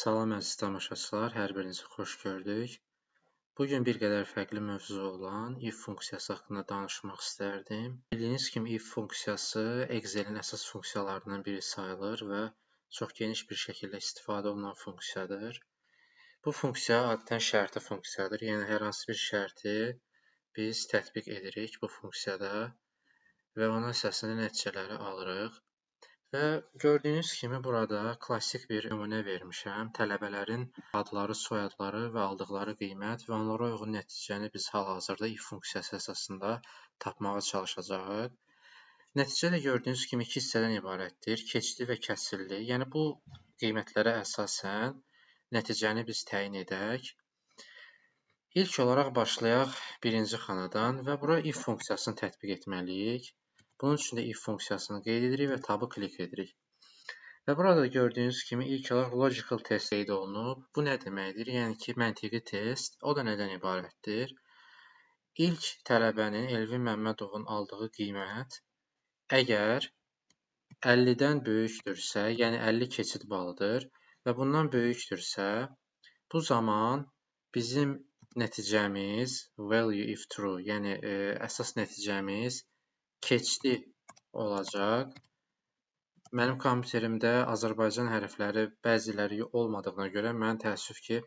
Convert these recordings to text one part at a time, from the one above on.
Salam əziz tamaşaçılar, hər birinizi xoş gördük. Bugün bir qədər fərqli mövzu olan if funksiyası haqqında danışmaq istərdim. Bildiyiniz kimi if funksiyası Excel-in əsas funksiyalarından biri sayılır və çox geniş bir şəkildə istifadə olunan funksiyadır. Bu funksiya adətən şərti funksiyadır, yəni hər hansı bir şərti biz tətbiq edirik bu funksiyada və onun əsasında nəticələri alırıq. Və gördüyünüz kimi burada klassik bir nümunə vermişəm. Tələbələrin adları, soyadları və aldıqları qiymət və onlara uyğun nəticəni biz hal-hazırda if funksiyası əsasında tapmağa çalışacağıq. Nəticə də gördüyünüz kimi iki hissədən ibarətdir. Keçdi və kəsilli. Yəni bu qiymətlərə əsasən nəticəni biz təyin edək. İlk olaraq başlayaq birinci xanadan və bura if funksiyasını tətbiq etməliyik. Bunun üçün də if funksiyasını qeyd edirik və tabı klik edirik. Və burada gördüyünüz kimi ilk olaraq logical test qeyd olunub. Bu nə deməkdir? Yəni ki, məntiqi test. O da nədən ibarətdir? İlk tələbənin Elvin Məmmədovun aldığı qiymət əgər 50-dən böyükdürsə, yəni 50 keçid balıdır və bundan böyükdürsə, bu zaman bizim nəticəmiz value if true, yəni əsas nəticəmiz keçdi olacaq. Mənim kompüterimdə Azərbaycan hərfləri bəziləri olmadığına görə mən təəssüf ki,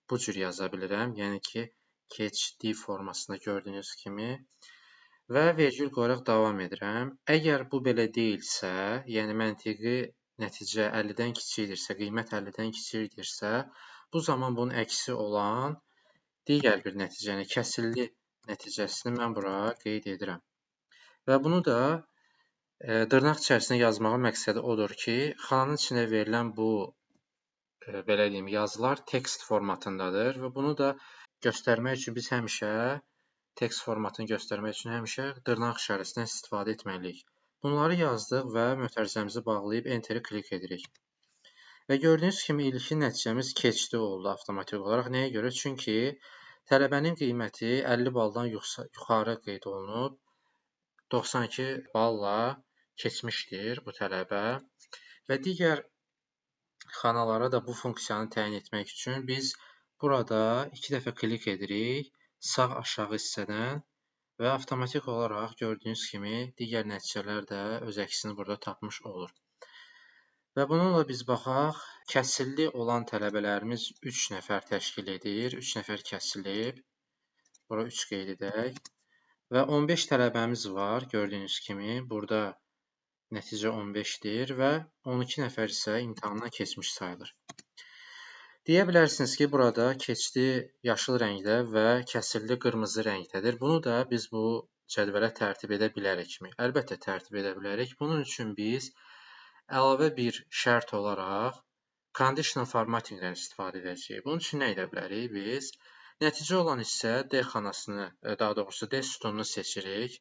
bu cür yaza bilirəm. Yəni ki, keçdi formasında gördüyünüz kimi və vergül qoyaraq davam edirəm. Əgər bu belə deyilsə, yəni məntiqi nəticə 50-dən kiçikdirsə, qiymət 50-dən kiçikdirsə, bu zaman bunun əksi olan digər bir nəticəni, kəsilli nəticəsini mən bura qeyd edirəm. Və bunu da dırnaq içərisində yazmağın məqsədi odur ki, xananın içində verilən bu belə deyim, yazılar tekst formatındadır və bunu da göstərmək üçün biz həmişə tekst formatını göstərmək üçün həmişə dırnaq işarəsindən istifadə etməliyik. Bunları yazdıq və mötərizəmizi bağlayıb enteri klik edirik. Və gördüyünüz kimi ilkin nəticəmiz keçdi oldu avtomatik olaraq. Nəyə görə? Çünki tələbənin qiyməti 50 baldan yuxarı qeyd olunub. 92 balla keçmişdir bu tələbə və digər xanalara da bu funksiyanı təyin etmək üçün biz burada 2 dəfə klik edirik sağ aşağı hissədən və avtomatik olaraq gördüyünüz kimi digər nəticələr də öz əksini burada tapmış olur. Və bununla biz baxaq, kəsilli olan tələbələrimiz 3 nəfər təşkil edir, 3 nəfər kəsilib, bura 3 qeyd edək. Və 15 tələbəmiz var, gördüyünüz kimi. Burada nəticə 15-dir və 12 nəfər isə imtahandan keçmiş sayılır. Deyə bilərsiniz ki, burada keçdi yaşıl rəngdə və kəsilli qırmızı rəngdədir. Bunu da biz bu cədvələ tərtib edə bilərikmi? Əlbəttə tərtib edə bilərik. Bunun üçün biz əlavə bir şərt olaraq conditional formattingdən istifadə edəcəyik. Bunun üçün nə edə bilərik biz? Nəticə olan hissə D xanasını, daha doğrusu D sütununu seçirik.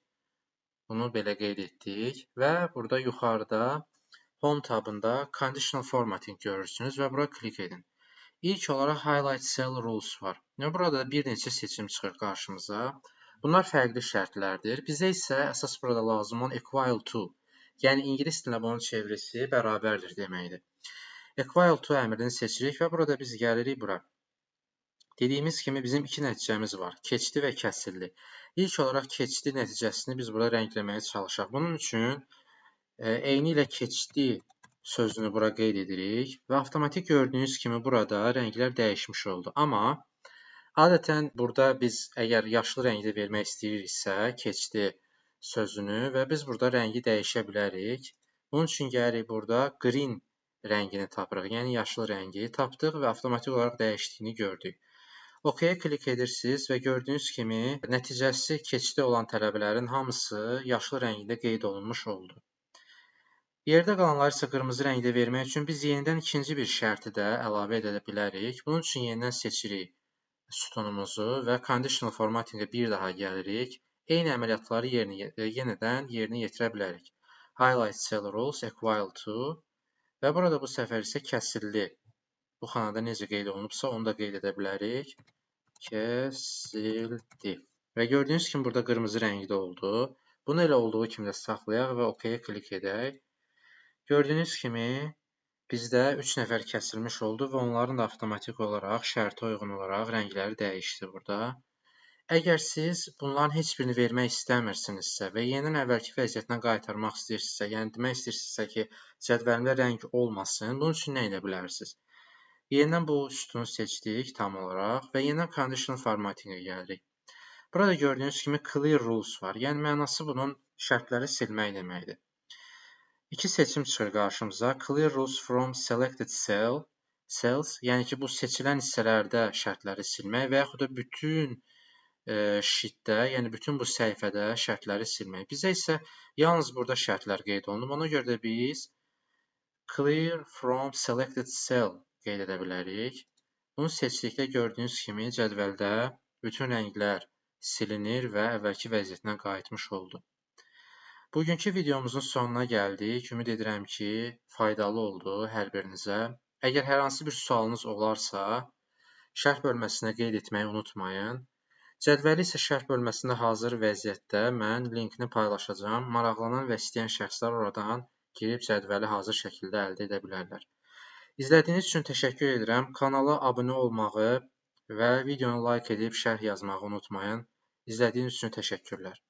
Bunu belə qeyd etdik və burada yuxarıda Home tabında Conditional Formatting görürsünüz və bura klik edin. İlk olaraq Highlight Cell Rules var. Burada bir neçə seçim çıxır qarşımıza. Bunlar fərqli şərtlərdir. Bizə isə əsas burada lazım olan equal to, yəni ingilis dilində bunun çevirisi bərabərdir deməkdir. Equal to əmrini seçirik və burada biz gəlirik bura. Dediyimiz kimi bizim iki nəticəmiz var. Keçdi və kəsilli. İlk olaraq keçdi nəticəsini biz burada rəngləməyə çalışaq. Bunun üçün eyni ilə keçdi sözünü bura qeyd edirik və avtomatik gördüyünüz kimi burada rənglər dəyişmiş oldu. Amma adətən burada biz əgər yaşlı rəngdə vermək istəyiriksə, keçdi sözünü və biz burada rəngi dəyişə bilərik. Bunun üçün gəlirik burada green rəngini tapırıq, yəni yaşlı rəngi tapdıq və avtomatik olaraq dəyişdiyini gördük. OK-yə klik edirsiniz və gördüyünüz kimi nəticəsi keçdi olan tələbələrin hamısı yaşlı rəngdə qeyd olunmuş oldu. Yerdə qalanları isə qırmızı rəngdə vermək üçün biz yenidən ikinci bir şərti də əlavə edə bilərik. Bunun üçün yenidən seçirik sütunumuzu və Conditional Formattingə bir daha gəlirik. Eyni əməliyyatları yenidən yerinə yetirə bilərik. Highlight Cell Rules equal to və burada bu səfər isə kəsilli. Bu xanada necə qeyd olunubsa, onu da qeyd edə bilərik. Kəsildi. Və gördüyünüz kimi burada qırmızı rəngdə oldu. Bunu elə olduğu kimi də saxlayaq və OK-yə klik edək. Gördüyünüz kimi Bizdə 3 nəfər kəsilmiş oldu və onların da avtomatik olaraq şərtə uyğun olaraq rəngləri dəyişdi burada. Əgər siz bunların heç birini vermək istəmirsinizsə və yenidən əvvəlki vəziyyətinə qaytarmaq istəyirsinizsə, yəni demək istəyirsinizsə ki, cədvəlimdə rəng olmasın, bunun üçün nə edə bilərsiniz? Yenidən bu sütunu seçdik tam olaraq və yenidən conditional formattingə gəlirik. Burada gördüyünüz kimi clear rules var. Yəni mənası bunun şərtləri silmək deməkdir. İki seçim çıxır qarşımıza. Clear rules from selected cells, yəni ki, bu seçilən hissələrdə şərtləri silmək və yaxud da bütün sheetdə, yəni bütün bu səhifədə şərtləri silmək. Bizə isə yalnız burada şərtlər qeyd olunub. Ona görə də biz clear from selected cell qeyd edə bilərik. Bunu seçdikdə gördüyünüz kimi cədvəldə bütün rənglər silinir və əvvəlki vəziyyətinə qayıtmış oldu. Bugünkü videomuzun sonuna gəldik. Ümid edirəm ki, faydalı oldu hər birinizə. Əgər hər hansı bir sualınız olarsa, şərh bölməsinə qeyd etməyi unutmayın. Cədvəli isə şərh bölməsində hazır vəziyyətdə mən linkini paylaşacağam. Maraqlanan və istəyən şəxslər oradan girib cədvəli hazır şəkildə əldə edə bilərlər. İzlədiyiniz üçün təşəkkür edirəm. Kanala abunə olmağı və videonu like edib şərh yazmağı unutmayın. İzlədiyiniz üçün təşəkkürlər.